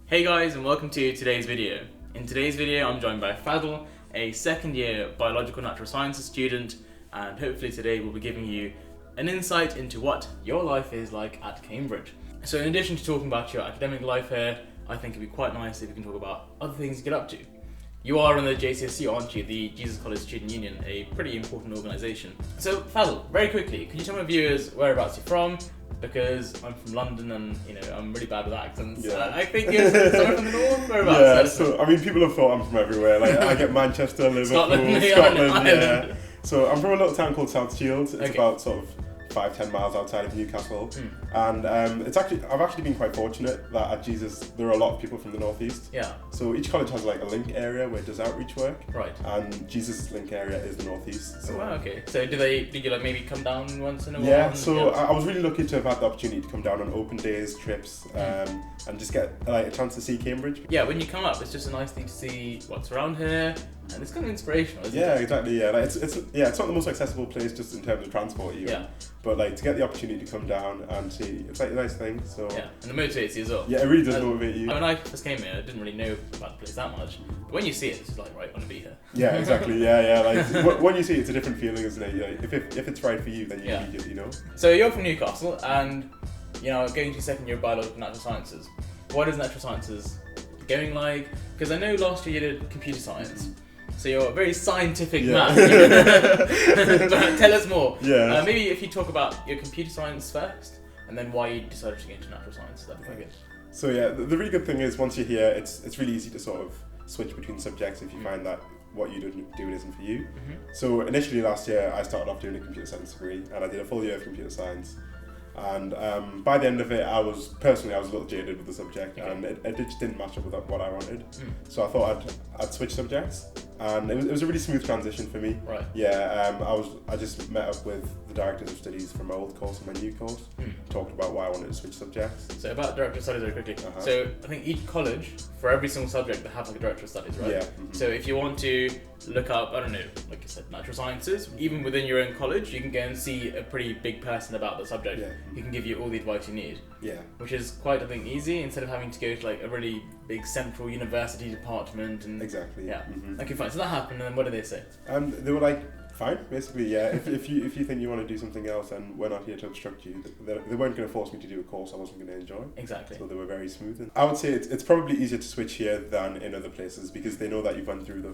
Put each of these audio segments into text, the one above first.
Hey guys, and welcome to today's video. In today's video I'm joined by Fadl, a second year biological natural sciences student, and hopefully today we'll be giving you an insight into what your life is like at Cambridge. So in addition to talking about your academic life here, I think it'd be quite nice if we can talk about other things you get up to. You are in the JCSC, aren't you? The Jesus College Student Union, a pretty important organisation. So Fadl, very quickly, could you tell my viewers whereabouts you're from? Because I'm from London and, I'm really bad with accents. Yeah. I think you're somewhere from the north, whereabouts? Yeah, so, people have thought I'm from everywhere. Like, I get Manchester, Liverpool, Scotland, yeah. So I'm from a little town called South Shields. It's Okay. about sort of 5-10 miles outside of Newcastle. And I've actually been quite fortunate that at Jesus there are a lot of people from the northeast. Yeah. So each college has like a link area where it does outreach work. Right. And Jesus' link area is the northeast. So. Oh, wow, okay. So did you like maybe come down once in a while? Yeah, so I was really lucky to have had the opportunity to come down on open days, trips, and just get like a chance to see Cambridge. Yeah, when you come up, it's just a nice thing to see what's around here, and it's kind of inspirational, isn't Yeah, it? exactly. Yeah, like it's not the most accessible place just in terms of transport even. Yeah. But like to get the opportunity to come down and see, it's like a nice thing. So Yeah, and it motivates you as well. yeah, it really does motivate you. When I first came here, I didn't really know about the place that much, but when you see it, it's just like, right, I want to be here. Yeah, exactly. Yeah. Like when you see it, it's a different feeling, isn't it? Like, if it's right for you, then you Yeah. need it, you know. So you're from Newcastle, and going to second year biological natural sciences. What is natural sciences going like? Because I know last year you did computer science. So you're a very scientific man. But tell us more. Yeah. Maybe if you talk about your computer science first, and then why you decided to get into natural science. That'd be quite good. So yeah, the really good thing is once you're here, it's really easy to sort of switch between subjects if you find that what you do isn't for you. So initially last year I started off doing a computer science degree and I did a full year of computer science. And by the end of it, I was a little jaded with the subject, and it just didn't match up with what I wanted. So I thought I'd switch subjects, and it was a really smooth transition for me. Right. Yeah. I just met up with the directors of studies from my old course and my new course. Talked about why I wanted to switch subjects. So about director of studies very quickly. So I think each college, for every single subject, they have like a director of studies, right? Yeah. So if you want to look up, I don't know, like you said, natural sciences, even within your own college, you can go and see a pretty big person about the subject. Yeah. Who can give you all the advice you need. Yeah. Which is quite, I think, easy instead of having to go to like a really big central university department and Exactly. Yeah. Okay, fine. So that happened, and then what did they say? They were like, fine, basically, yeah. If you think you want to do something else, and we're not here to obstruct you, they weren't going to force me to do a course I wasn't going to enjoy. Exactly. So they were very smooth. And I would say it's probably easier to switch here than in other places because they know that you've gone through the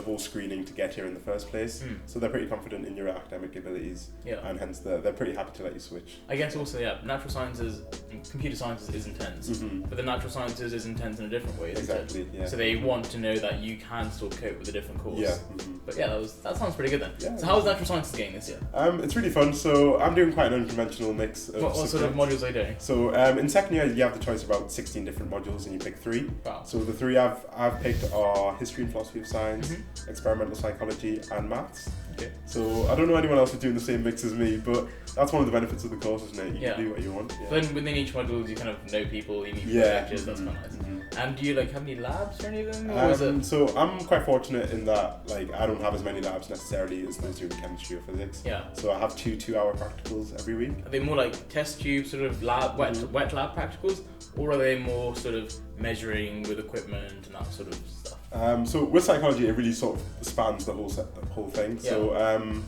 whole screening to get here in the first place. So they're pretty confident in your academic abilities. Yeah. And hence they're pretty happy to let you switch. I guess also, natural sciences, computer sciences is intense, but the natural sciences is intense in a different way, isn't it? Exactly, yeah. So they want to know that you can still cope with a different course. Yeah. But yeah, that sounds pretty good then. Yeah. So how's natural sciences going this year? It's really fun. So I'm doing quite an unconventional mix of What sort of modules are you doing? So in second year you have the choice of about 16 different modules and you pick 3. Wow. So the 3 I've picked are history and philosophy of science, experimental psychology and maths. Okay. So I don't know anyone else who's doing the same mix as me, but that's one of the benefits of the course, isn't it? You Yeah. can do what you want. Yeah. Then within each module you kind of know people, you meet Yeah. lectures, that's quite nice. And do you like have any labs or any of them? Or is it? So I'm quite fortunate in that like I don't have as many labs necessarily as those doing chemistry or physics. Yeah. So I have 2-hour practicals every week. Are they more like test tube sort of lab, wet lab practicals, or are they more sort of measuring with equipment and that sort of stuff? So with psychology, it really sort of spans the whole thing. Yeah. So,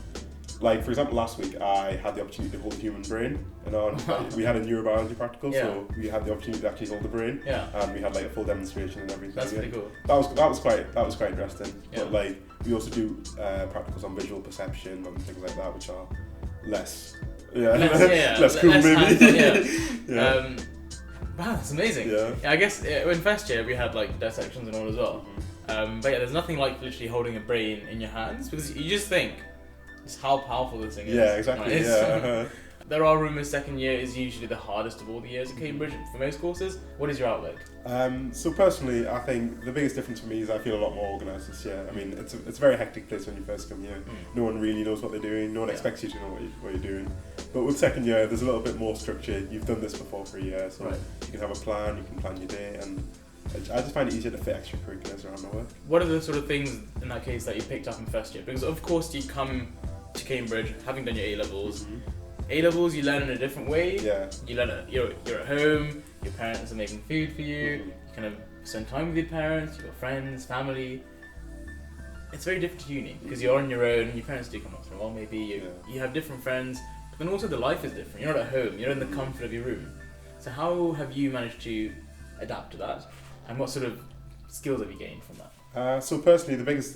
like for example, last week I had the opportunity to hold the human brain, and we had a neurobiology practical, so we had the opportunity to actually hold the brain, and we had like a full demonstration and everything. That's pretty cool. That was quite interesting. Yeah. But like we also do practicals on visual perception and things like that, which are less cool less maybe. hands-on, wow, that's amazing. Yeah. I guess in first year we had like dissections and all as well. But yeah, there's nothing like literally holding a brain in your hands because you just think just how powerful this thing is. Yeah, exactly. Right? Yeah. There are rumours second year is usually the hardest of all the years at Cambridge for most courses. What is your outlook? So personally, I think the biggest difference for me is I feel a lot more organised this year. I mean, it's a very hectic place when you first come here. No one really knows what they're doing. No one expects you to know what you're doing. But with second year, there's a little bit more structure. You've done this before for a year, so you can have a plan. You can plan your day, and I just find it easier to fit extracurriculars around my work. What are the sort of things in that case that you picked up in first year? Because of course you come to Cambridge having done your A-levels. A-levels you learn in a different way. Yeah. You learn you're at home, you're your parents are making food for you. You kind of spend time with your parents, your friends, family. It's very different to uni because you're on your own. Your parents do come once in a while, maybe. You have different friends, but then also the life is different. You're not at home. You're in the comfort of your room. So how have you managed to adapt to that, and what sort of skills have you gained from that? So personally, the biggest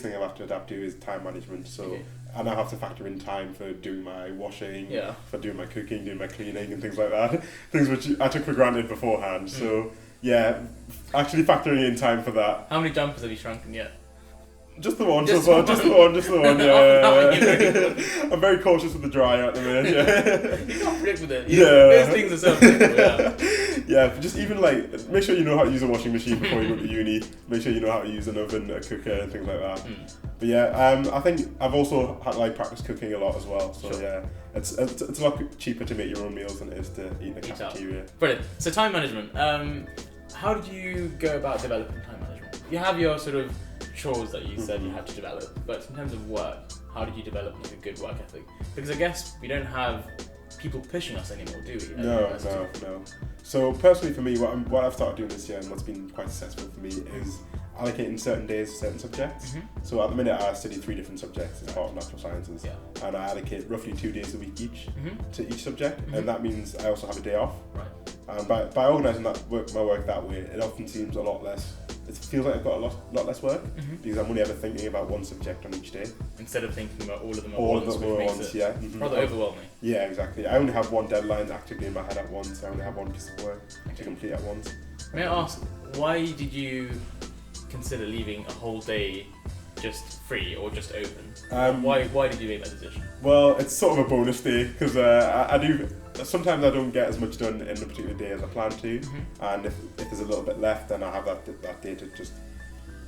thing I have to adapt to is time management. So and I have to factor in time for doing my washing, for doing my cooking, doing my cleaning, and things like that. Things which I took for granted beforehand. So yeah, actually factoring in time for that. How many jumpers have you shrunken yet? Just the one, just the one, yeah. I'm very cautious with the dryer at the minute, yeah. You can't predict with it. Those things are so simple, yeah, but just even like, make sure you know how to use a washing machine before you go to uni, make sure you know how to use an oven, a cooker, and things like that. But yeah, I think I've also had like practice cooking a lot as well, so yeah, it's a lot cheaper to make your own meals than it is to eat in a cafeteria. Brilliant. So time management, how did you go about developing time management? You have your sort of chores that you said you had to develop, but in terms of work, how did you develop like a good work ethic? Because I guess we don't have people pushing us anymore, do we? No. So personally for me, what I've started doing this year and what's been quite successful for me is allocating certain days to certain subjects. So at the minute I study 3 different subjects as part of natural sciences, and I allocate roughly 2 days a week each to each subject, and that means I also have a day off. And by organising my work that way, it often seems a lot less. It feels like I've got a lot less work because I'm only ever thinking about one subject on each day instead of thinking about all of them at once, which makes it rather overwhelming. Yeah, exactly. I only have one deadline actively in my head at once. I only have one piece of work to complete at once. May I ask, why did you consider leaving a whole day just free or just open? Why did you make that decision? Well, it's sort of a bonus day because sometimes I don't get as much done in a particular day as I plan to, and if there's a little bit left, then I have that day to just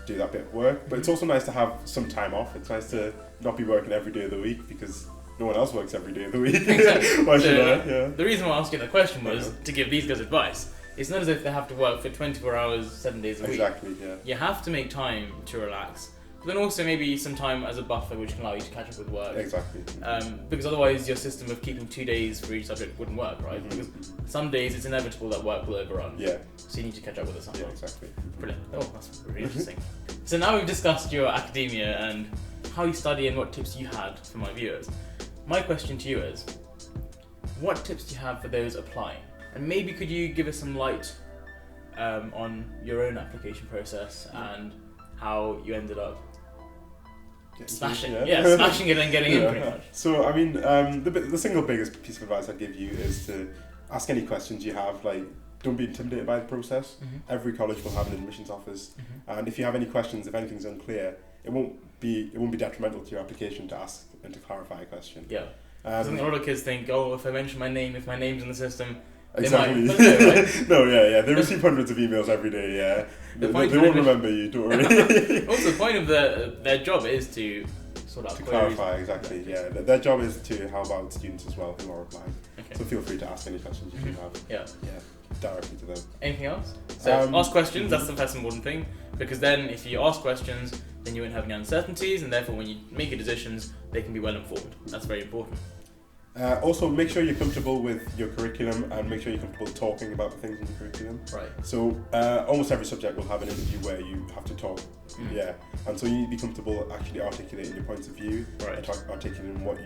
do that bit of work. But it's also nice to have some time off. It's nice to not be working every day of the week because no one else works every day of the week. Exactly. Why should I? Yeah. The reason why I asked you that question was to give these guys advice. It's not as if they have to work for 24 hours, 7 days a week. Exactly, yeah. You have to make time to relax. But then also maybe some time as a buffer which can allow you to catch up with work. Exactly. Because otherwise your system of keeping 2 days for each subject wouldn't work, right? Because some days it's inevitable that work will overrun. Yeah. So you need to catch up with it somehow. Yeah, exactly. Brilliant. Oh, that's really interesting. So now we've discussed your academia and how you study and what tips you had for my viewers. My question to you is, what tips do you have for those applying? And maybe could you give us some light on your own application process and how you ended up smashing it and getting in pretty much. So I mean, the single biggest piece of advice I'd give you is to ask any questions you have. Like, don't be intimidated by the process. Every college will have an admissions office, and if you have any questions, if anything's unclear, it won't be detrimental to your application to ask and to clarify a question. Yeah. I think a lot of kids think, oh, if I mention my name, if my name's in the system, exactly. They might, right? No, yeah. They receive hundreds of emails every day. Yeah. They won't remember you. Don't worry. Also, the point of their job is to sort out to queries. clarify, exactly. Yeah. Their job is to help out students as well who are applying. Okay. So feel free to ask any questions you have. Yeah. Directly to them. Anything else? So ask questions. That's the first important thing, because then if you ask questions, then you won't have any uncertainties, and therefore when you make your decisions, they can be well informed. That's very important. Also, make sure you're comfortable with your curriculum and make sure you're comfortable talking about the things in the curriculum. Right. So almost every subject will have an interview where you have to talk. Yeah. And so you need to be comfortable actually articulating your points of view, and articulating what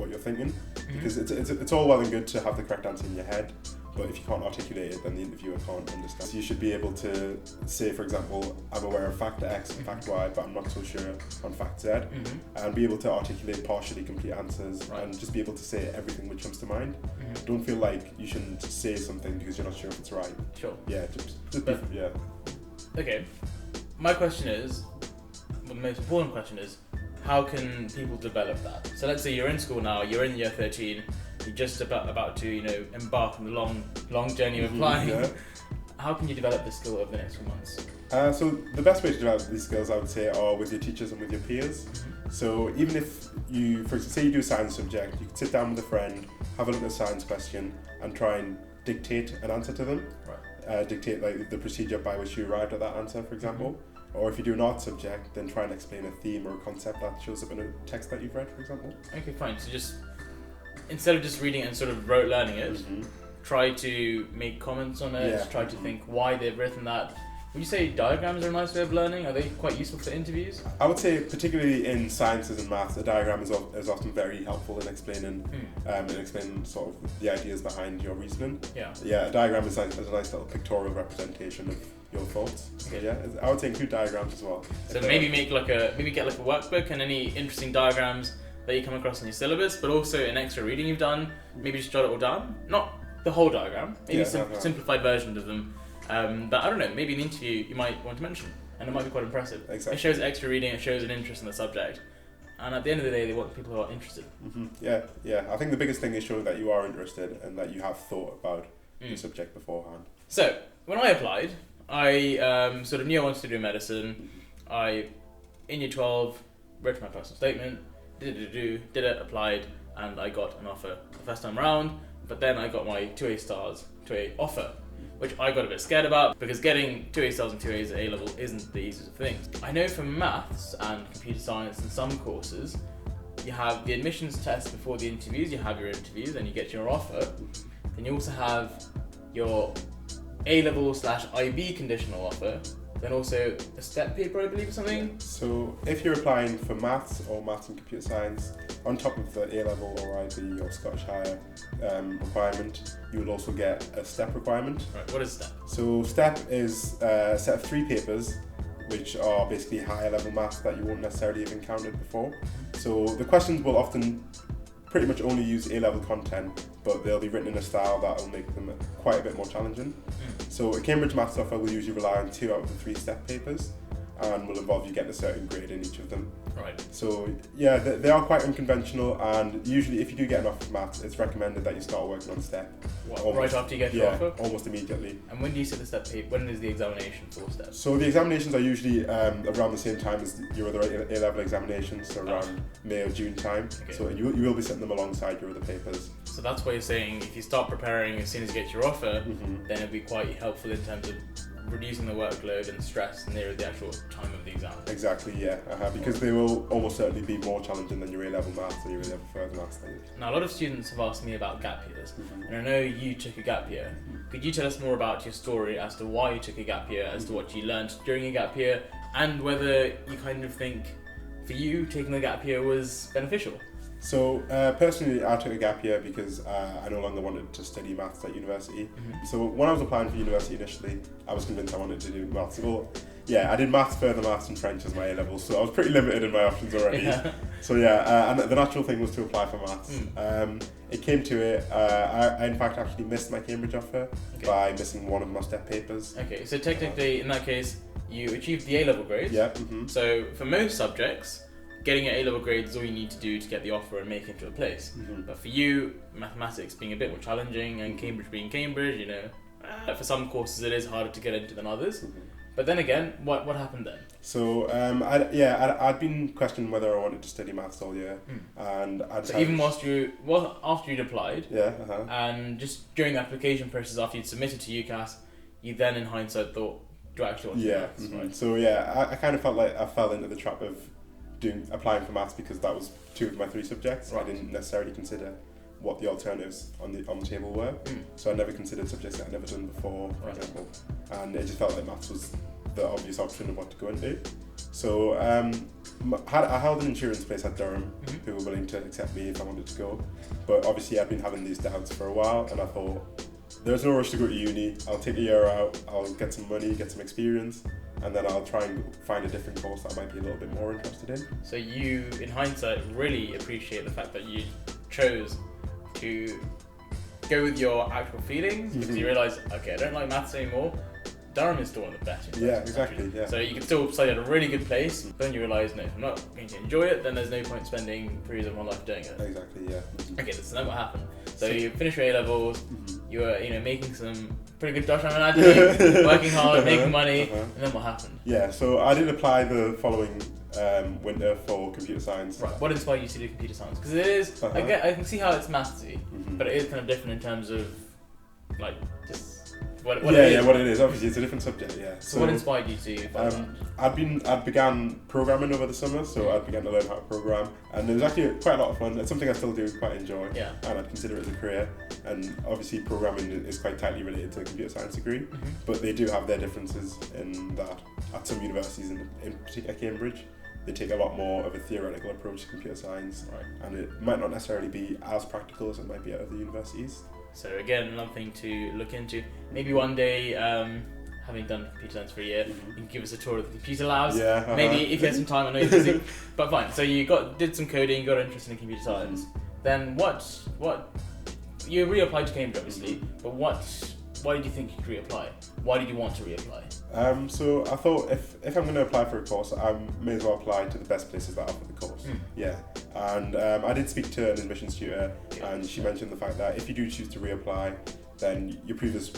you're thinking, because it's all well and good to have the correct answer in your head, but if you can't articulate it, then the interviewer can't understand. So you should be able to say, for example, I'm aware of fact X and fact Y, but I'm not so sure on fact Z, and be able to articulate partially complete answers, and just be able to say everything which comes to mind. Don't feel like you shouldn't say something because you're not sure if it's right. Sure. Yeah, yeah. Okay. My question is, the most important question is, how can people develop that? So let's say you're in school now, you're in year 13, you're just about to, embark on the long journey of applying. How can you develop this skill over the next few months? So the best way to develop these skills, I would say, are with your teachers and with your peers. So even if you, for example, say you do a science subject, you could sit down with a friend, have a look at a science question, and try and dictate an answer to them. Dictate like the procedure by which you arrived at that answer, for example. Or if you do an art subject, then try and explain a theme or a concept that shows up in a text that you've read, for example. Okay, fine. So just instead of just reading it and sort of rote learning it, try to make comments on it, Yeah. try to think why they've written that. Would you say diagrams are a nice way of learning? Are they quite useful for interviews? I would say, particularly in sciences and maths, a diagram is often very helpful in explaining sort of the ideas behind your reasoning. Yeah. Yeah, a diagram is a nice little pictorial representation of your thoughts. So Okay. yeah, I would say include diagrams as well. So maybe get like a workbook and any interesting diagrams that you come across in your syllabus, but also an extra reading you've done. Maybe just jot it all down. Not the whole diagram. Maybe simplified versions of them. But I don't know. Maybe in an interview you might want to mention, and it might be quite impressive. Exactly. It shows extra reading. It shows an interest in the subject, and at the end of the day, they want people who are interested. Mm-hmm. Yeah. I think the biggest thing is showing that you are interested and that you have thought about the subject beforehand. So when I applied, I sort of knew I wanted to do medicine. I, in year 12, wrote my personal statement, did it, applied, and I got an offer the first time round. But then I got my 2A stars, 2A offer, which I got a bit scared about because getting 2A stars and 2As at A level isn't the easiest of things. I know from maths and computer science and some courses, you have the admissions test before the interviews, you have your interviews, and you get your offer. Then you also have your A level / IB conditional offer, then also a step paper, I believe, or something. So if you're applying for maths or maths and computer science, on top of the A level or IB or Scottish Higher requirement, you will also get a step requirement. Right, what is step? So step is a set of 3 papers which are basically higher level maths that you won't necessarily have encountered before. So the questions will often pretty much only use A level content, but they'll be written in a style that will make them quite a bit more challenging. So a Cambridge maths offer will usually rely on 2 out of the 3 step papers and will involve you getting a certain grade in each of them. Right. So yeah, they are quite unconventional, and usually if you do get an offer for maths, it's recommended that you start working on step. Right after you get your offer? Almost immediately. And when do you sit the step paper? When is the examination for step? So the examinations are usually around the same time as your other A-level examinations, so around May or June time. Okay. So you will be setting them alongside your other papers. So that's why you're saying if you start preparing as soon as you get your offer, then it'll be quite helpful in terms of reducing the workload and stress near the actual time of the exam. Exactly, yeah. Because they will almost certainly be more challenging than your A-level maths or your A-level further maths. Now, a lot of students have asked me about gap years, and I know you took a gap year. Could you tell us more about your story as to why you took a gap year, as to what you learned during a gap year, and whether you kind of think for you taking the gap year was beneficial? So personally, I took a gap year because I no longer wanted to study maths at university. So when I was applying for university initially, I was convinced I wanted to do maths. Well, yeah, I did maths, further maths and French as my A levels, so I was pretty limited in my options already. So yeah, and the natural thing was to apply for maths. It came to it, I in fact actually missed my Cambridge offer by missing one of my step papers. Okay, so technically in that case, you achieved the A-level grades. Yeah. So for most subjects, getting an A-level grade is all you need to do to get the offer and make it into a place. But for you, mathematics being a bit more challenging and Cambridge being Cambridge, you know, for some courses it is harder to get into than others. But then again, what happened then? So I'd been questioning whether I wanted to study maths all year, and So even after you'd applied, and just during the application process after you'd submitted to UCAS, you then in hindsight thought, do I actually want to do maths? Right? So yeah, I kind of felt like I fell into the trap of applying for maths because that was 2 of my 3 subjects. Right. I didn't necessarily consider what the alternatives on the table were. So I never considered subjects that I'd never done before, for example. And it just felt like maths was the obvious option of what to go into. So I held an insurance place at Durham who were willing to accept me if I wanted to go. But obviously I'd been having these doubts for a while, and I thought, there's no rush to go to uni. I'll take a year out, I'll get some money, get some experience, and then I'll try and find a different course that I might be a little bit more interested in. So you, in hindsight, really appreciate the fact that you chose to go with your actual feelings because you realise, okay, I don't like maths anymore. Durham is still one of the best. Yeah, exactly. Yeah. So you can still study at a really good place, but then you realise, no, if I'm not going to enjoy it, then there's no point spending 3 years of my life doing it. Exactly. Yeah. Okay, so then what happened? So you finished your A levels. You were, making some pretty good dosh, I'm imagining, working hard, making money, and then what happened? Yeah, so I did apply the following winter for computer science. Right. What inspired you to do computer science? Because it is, I can see how it's mathsy, but it is kind of different in terms of, like, just what it is. What it is. Obviously, it's a different subject. Yeah. So what inspired you to follow that? I began programming over the summer, so I began to learn how to program, and it was actually quite a lot of fun. It's something I still do quite enjoy, and I'd consider it as a career. and obviously programming is quite tightly related to a computer science degree, but they do have their differences in that at some universities, in particular Cambridge, they take a lot more of a theoretical approach to computer science, and it might not necessarily be as practical as it might be at other universities. So again, another thing to look into. Maybe one day, having done computer science for a year, you can give us a tour of the computer labs. Yeah, Maybe if you have some time, I know you're busy, but fine. So you did some coding, got interested in computer science. Then what you reapplied to Cambridge, obviously, but why did you think you could reapply? Why did you want to reapply? So I thought if I'm going to apply for a course, I may as well apply to the best places that offer the course. Yeah, and I did speak to an admissions tutor, and she mentioned the fact that if you do choose to reapply, then your previous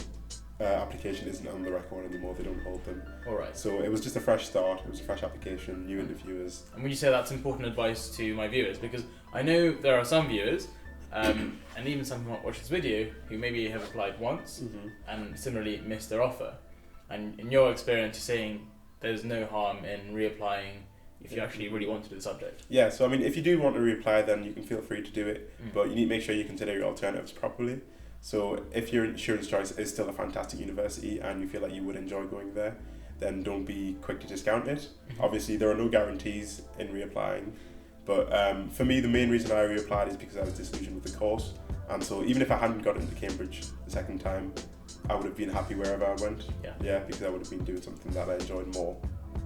application isn't on the record anymore. They don't hold them. All right. So it was just a fresh start. It was a fresh application, new interviewers. And would you say that's important advice to my viewers? Because I know there are some viewers, and even some who might watch this video, who maybe have applied once and similarly missed their offer. And in your experience, you're saying there's no harm in reapplying if you actually really want to do the subject. Yeah, so I mean, if you do want to reapply, then you can feel free to do it, but you need to make sure you consider your alternatives properly. So if your insurance choice is still a fantastic university and you feel like you would enjoy going there, then don't be quick to discount it. Obviously, there are no guarantees in reapplying, but for me, the main reason I reapplied is because I was disillusioned with the course. And so even if I hadn't got into Cambridge the second time, I would have been happy wherever I went. Yeah, because I would have been doing something that I enjoyed more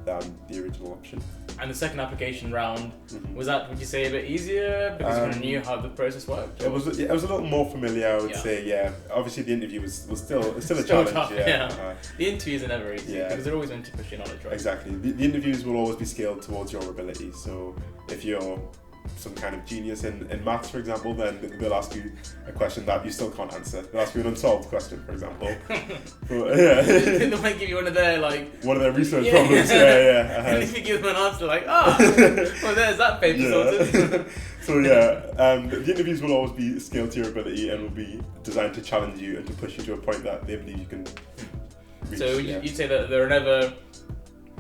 than the original option. And the second application round, was that, would you say, a bit easier because you kind of knew how the process worked? It was a little more familiar, I would say. Yeah, obviously the interview was still a challenge. Tough, the interviews are never easy because they're always meant to push your knowledge, right? Exactly. The interviews will always be scaled towards your ability. So if you're some kind of genius in maths, for example, then they'll ask you a question that you still can't answer. They'll ask you an unsolved question, for example. But, they might give you one of their research problems. And if you give them an answer like, well, there's that paper sorted. So the interviews will always be scaled to your ability and will be designed to challenge you and to push you to a point that they believe you can reach. So you'd say that there are never,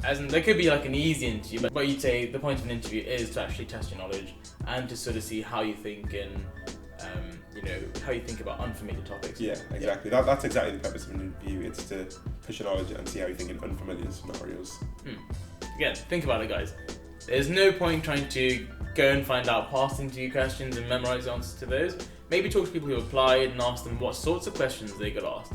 as in there could be like an easy interview, but you'd say the point of an interview is to actually test your knowledge and to sort of see how you think and how you think about unfamiliar topics. Yeah, exactly. That's exactly the purpose of an interview. It's to push your knowledge and see how you think in unfamiliar scenarios. Again, think about it, guys. There's no point trying to go and find out past interview questions and memorize the answers to those. Maybe talk to people who applied and ask them what sorts of questions they got asked.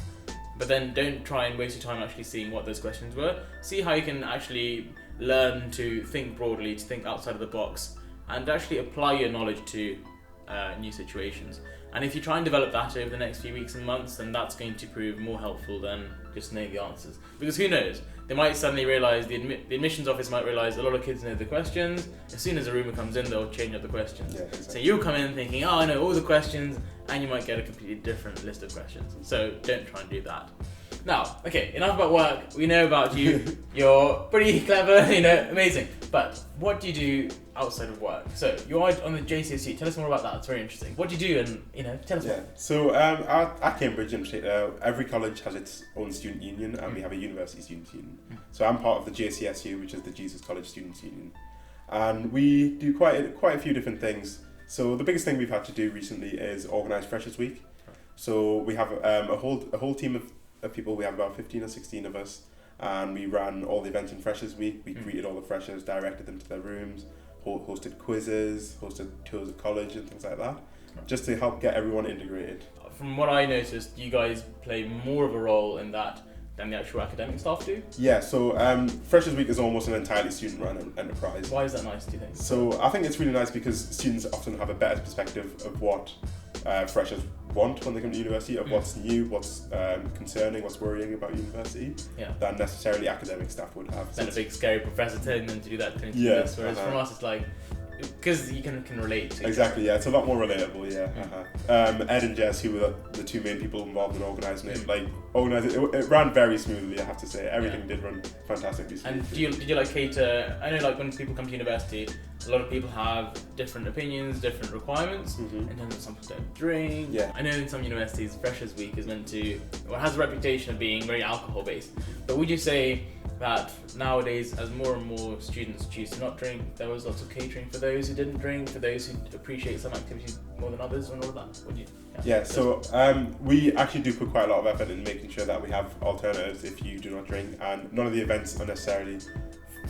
But then don't try and waste your time actually seeing what those questions were. See how you can actually learn to think broadly, to think outside of the box, and actually apply your knowledge to new situations. And if you try and develop that over the next few weeks and months, then that's going to prove more helpful than just knowing the answers. Because who knows? They might suddenly realise, the admissions office might realise a lot of kids know the questions. As soon as a rumour comes in, they'll change up the questions. Yeah, exactly. So you'll come in thinking, I know all the questions, and you might get a completely different list of questions. So don't try and do that. Now, okay, enough about work. We know about you. You're pretty clever, amazing. But what do you do outside of work? So you are on the JCSU. Tell us more about that. It's very interesting. What do you do? And tell us more. So at Cambridge in particular, every college has its own student union, and we have a university student union. So I'm part of the JCSU, which is the Jesus College Students Union, and we do quite a few different things. So the biggest thing we've had to do recently is organise Freshers Week. So we have a whole team of people. We have about 15 or 16 of us, and we ran all the events in Freshers Week. We greeted all the freshers, directed them to their rooms, hosted quizzes, hosted tours of college and things like that, just to help get everyone integrated. From what I noticed, you guys play more of a role in that than the actual academic staff do? Yeah, so Freshers Week is almost an entirely student-run enterprise. Why is that nice, do you think? So I think it's really nice because students often have a better perspective of what freshers want when they come to university, of what's new, what's concerning, what's worrying about university, than necessarily academic staff would have. Then a big scary professor telling them to do that, telling them to do this, whereas from us it's like, because you can relate to exactly, it's a lot more relatable, Ed and Jess, who were the two main people involved in organising it, it ran very smoothly, I have to say. Everything did run fantastically smoothly. And did you cater, I know when people come to university, a lot of people have different opinions, different requirements, in terms of some people don't drink. Yeah. I know in some universities, Freshers Week is has a reputation of being very alcohol based, but would you say that nowadays, as more and more students choose to not drink, there was lots of catering for those who didn't drink, for those who appreciate some activities more than others, and all of that? Would you? Yeah, so we actually do put quite a lot of effort in making sure that we have alternatives if you do not drink, and none of the events are necessarily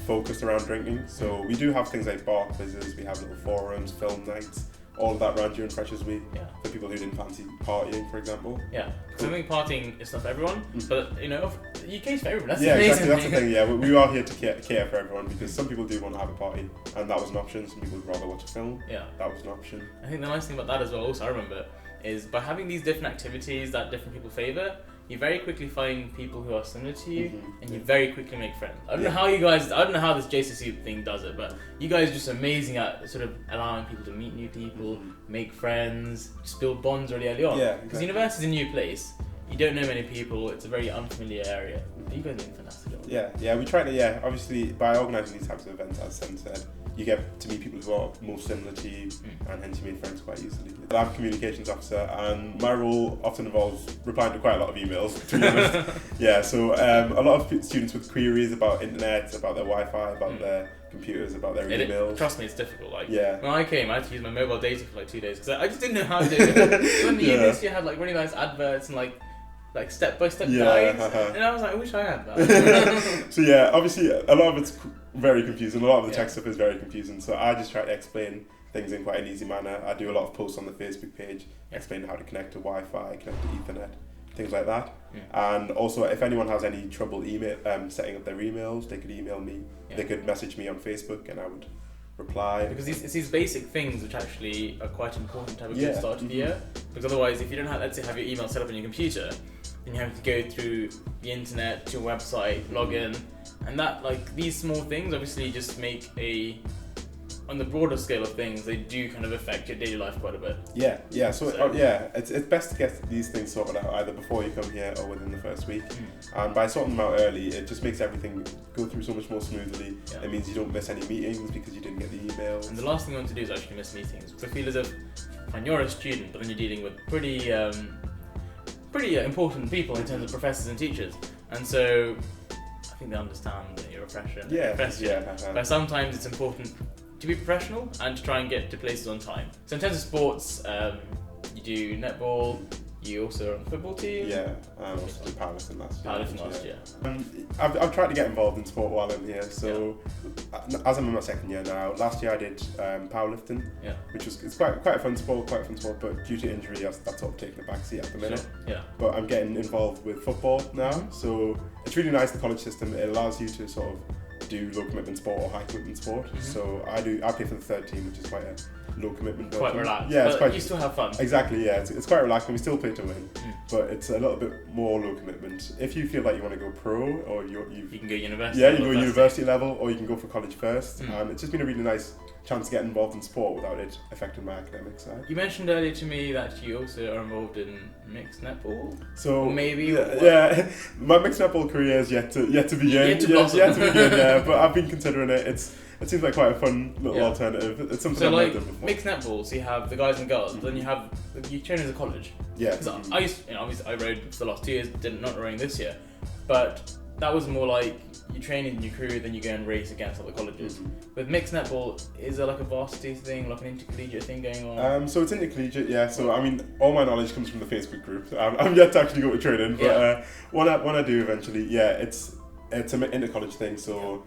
focused around drinking. So we do have things like bar quizzes, we have little forums, film nights, all of that ran during Freshers Week for people who didn't fancy partying, for example. Yeah, because I think partying is not for everyone, but you know, the UK's for everyone. That's yeah, amazing. Exactly. That's the thing. Yeah, we are here to care for everyone, because some people do want to have a party, and that was an option. Some people would rather watch a film. Yeah, that was an option. I think the nice thing about that as well, also I remember, is by having these different activities that different people favour, you very quickly find people who are similar to you, and you very quickly make friends. I don't know how I don't know how this JCC thing does it, but you guys are just amazing at sort of allowing people to meet new people, make friends, just build bonds really early on. Yeah, because university is a new place, you don't know many people, it's a very unfamiliar area. But you guys are doing a fantastic job. Yeah, we try to, obviously by organising these types of events, as Sen said, you get to meet people who are most similar to you, and hence you make friends quite easily. I'm a communications officer, and my role often involves replying to quite a lot of emails, to be honest. So a lot of students with queries about internet, about their Wi-Fi, about their computers, about their emails. Trust me, it's difficult. Like when I came, I had to use my mobile data for like 2 days because I just didn't know how to do it. When the university had like really nice adverts and like step-by-step guides, and I was like, I wish I had that. So obviously a lot of it's very confusing. A lot of the tech stuff is very confusing. So I just try to explain things in quite an easy manner. I do a lot of posts on the Facebook page explaining how to connect to Wi-Fi, connect to Ethernet, things like that. And also, if anyone has any trouble setting up their emails, they could email me. They could message me on Facebook, and I would reply. Because it's these basic things which actually are quite important to have a good start to the year. Because otherwise, if you don't have, let's say, have your email set up on your computer, then you have to go through the internet to a website, log in, and that, like, these small things obviously just make on the broader scale of things, they do kind of affect your daily life quite a bit. It's best to get these things sorted out either before you come here or within the first week. And by sorting them out early, it just makes everything go through so much more smoothly. It means you don't miss any meetings because you didn't get the emails. And the last thing you want to do is actually miss meetings, because I feel as if when you're a student, but then you're dealing with pretty important people in terms of professors and teachers, and so I think they understand that you're a professor. But sometimes it's important to be professional and to try and get to places on time. So in terms of sports, you do netball, you also are on the football team. I also did powerlifting last year. I've tried to get involved in sport while I'm here, so as I'm in my second year now, last year I did powerlifting, which was quite a fun sport, but due to injury that's sort of taken a backseat at the minute. But I'm getting involved with football now, so it's really nice, the college system. It allows you to sort of do low commitment sport or high commitment sport. So I play for the third team, which is quite a low commitment version. Quite relaxed. You still have fun. Exactly, it's quite relaxed, and we still play to win, but it's a little bit more low commitment. If you feel like you want to go pro, or you can go university. You go university level, or you can go for college first. And it's just been a really nice chance to get involved in sport without it affecting my academic side. You mentioned earlier to me that you also are involved in mixed netball. So maybe my mixed netball career is yet to begin. Yet to begin. But I've been considering it. It seems like quite a fun little alternative. It's something I've never done before. Mixed netball, so you have the guys and girls, but then you train as a college. Because I rode for the last 2 years, not rowing this year, but that was more like you train in your crew, then you go and race against other colleges. With mixed netball, is there like a varsity thing, like an intercollegiate thing going on? So it's intercollegiate, So I mean, all my knowledge comes from the Facebook group. I'm yet to actually go to training, but when I do eventually, it's an inter-college thing. So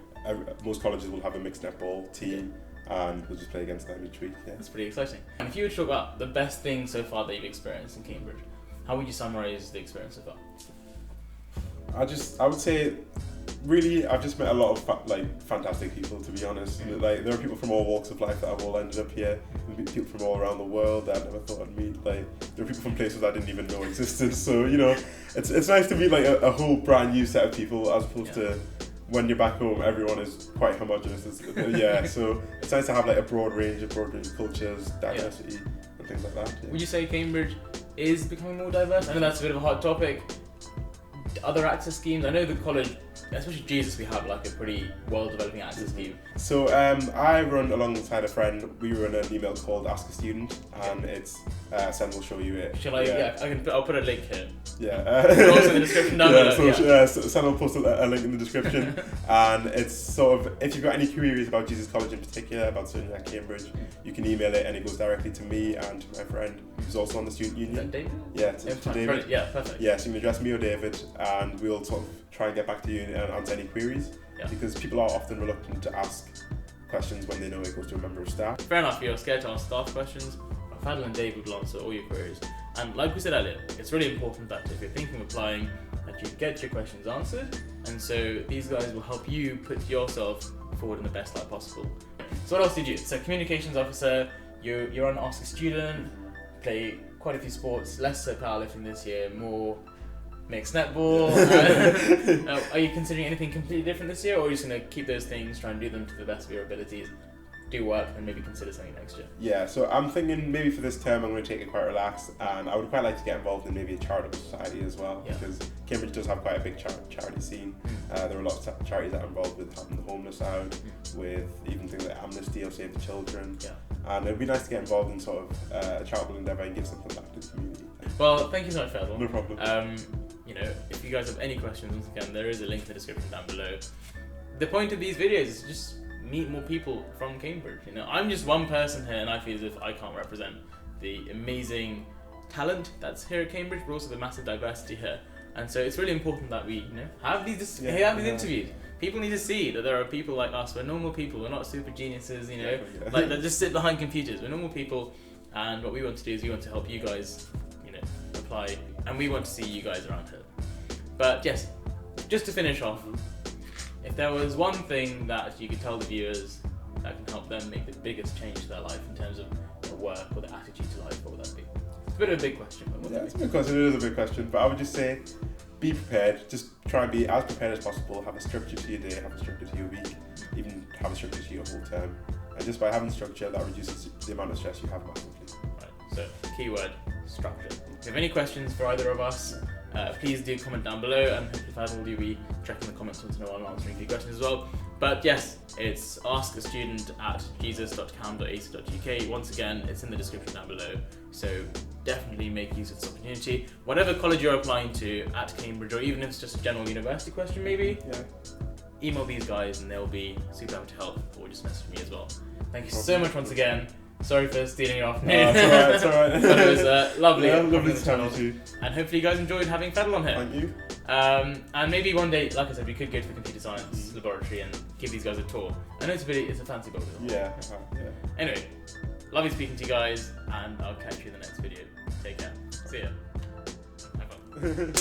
most colleges will have a mixed netball team, and we'll just play against them each week. That's pretty exciting. And if you were to talk about the best thing so far that you've experienced in Cambridge, how would you summarise the experience so far? I would say, really, I've just met a lot of fantastic people, to be honest. Like, there are people from all walks of life that have all ended up here. People from all around the world that I never thought I'd meet. Like, there are people from places I didn't even know existed. So it's nice to meet like a whole brand new set of people, as opposed to when you're back home, everyone is quite homogenous. So it's nice to have like a broad range of cultures, diversity, and things like that. Would you say Cambridge is becoming more diverse? I know that's a bit of a hot topic. Other access schemes, I know the college especially Jesus, we have like a pretty well-developing access scheme. So I run alongside a friend. We run an email called Ask a Student, and it's Sam will show you it. Shall I? Yeah, I'll put a link here. Yeah. Put it also in the description down below. So Sam will post a link in the description, and it's sort of, if you've got any queries about Jesus College in particular, about studying at Cambridge, you can email it, and it goes directly to me and to my friend who's also on the student union. Is that David? Yeah, to David. Brilliant. Yeah, perfect. Yeah, so you can address me or David, and we'll sort of try and get back to you and answer any queries, because people are often reluctant to ask questions when they know it goes to a member of staff. Fair enough, you're scared to ask staff questions. Fadl and Dave will answer all your queries. And like we said earlier, it's really important that if you're thinking of applying, that you get your questions answered. And so these guys will help you put yourself forward in the best light possible. So what else did you do? So communications officer, you're on Ask a Student, play quite a few sports, less so powerlifting this year, more mixed netball. Are you considering anything completely different this year, or are you just going to keep those things, try and do them to the best of your abilities, do work, and maybe consider something next year? Yeah, so I'm thinking maybe for this term I'm going to take it quite relaxed, and I would quite like to get involved in maybe a charitable society as well, because Cambridge does have quite a big charity scene. There are a lot of charities that are involved with helping the homeless out, with even things like Amnesty or Save the Children. And it'd be nice to get involved in sort of a charitable endeavour and give something back to the community. Well, thank you so much, Fadl. No problem. If you guys have any questions, once again, there is a link in the description down below. The point of these videos is just meet more people from Cambridge. I'm just one person here, and I feel as if I can't represent the amazing talent that's here at Cambridge, but also the massive diversity here. And so it's really important that we, have these interviews. People need to see that there are people like us. We're normal people. We're not super geniuses, like that just sit behind computers. We're normal people, and what we want to do is we want to help you guys, apply, and we want to see you guys around here. But yes, just to finish off, if there was one thing that you could tell the viewers that can help them make the biggest change to their life in terms of their work or their attitude to life, what would that be? It's a bit of a big question. But it's a big question. It is a big question, but I would just say, be prepared. Just try and be as prepared as possible. Have a structure to your day. Have a structure to your week. Even have a structure to your whole term. And just by having structure, that reduces the amount of stress you have massively. Right. So, keyword structure. If you have any questions for either of us, please do comment down below, and hopefully Fadl will be checking the comments once in a while and answering a few questions as well. But yes, it's askastudent@jesus.cam.ac.uk. Once again, it's in the description down below. So definitely make use of this opportunity. Whatever college you're applying to at Cambridge, or even if it's just a general university question maybe, email these guys and they'll be super happy to help, or just message me as well. Thank you so much once again. Sorry for stealing your afternoon. It's alright. But it was lovely. Lovely to chat with you. And hopefully you guys enjoyed having Fadl on here. Thank you. And maybe one day, like I said, we could go to the computer science laboratory and give these guys a tour. I know it's a fancy building. Yeah. Anyway, lovely speaking to you guys, and I'll catch you in the next video. Take care. See ya. Have fun.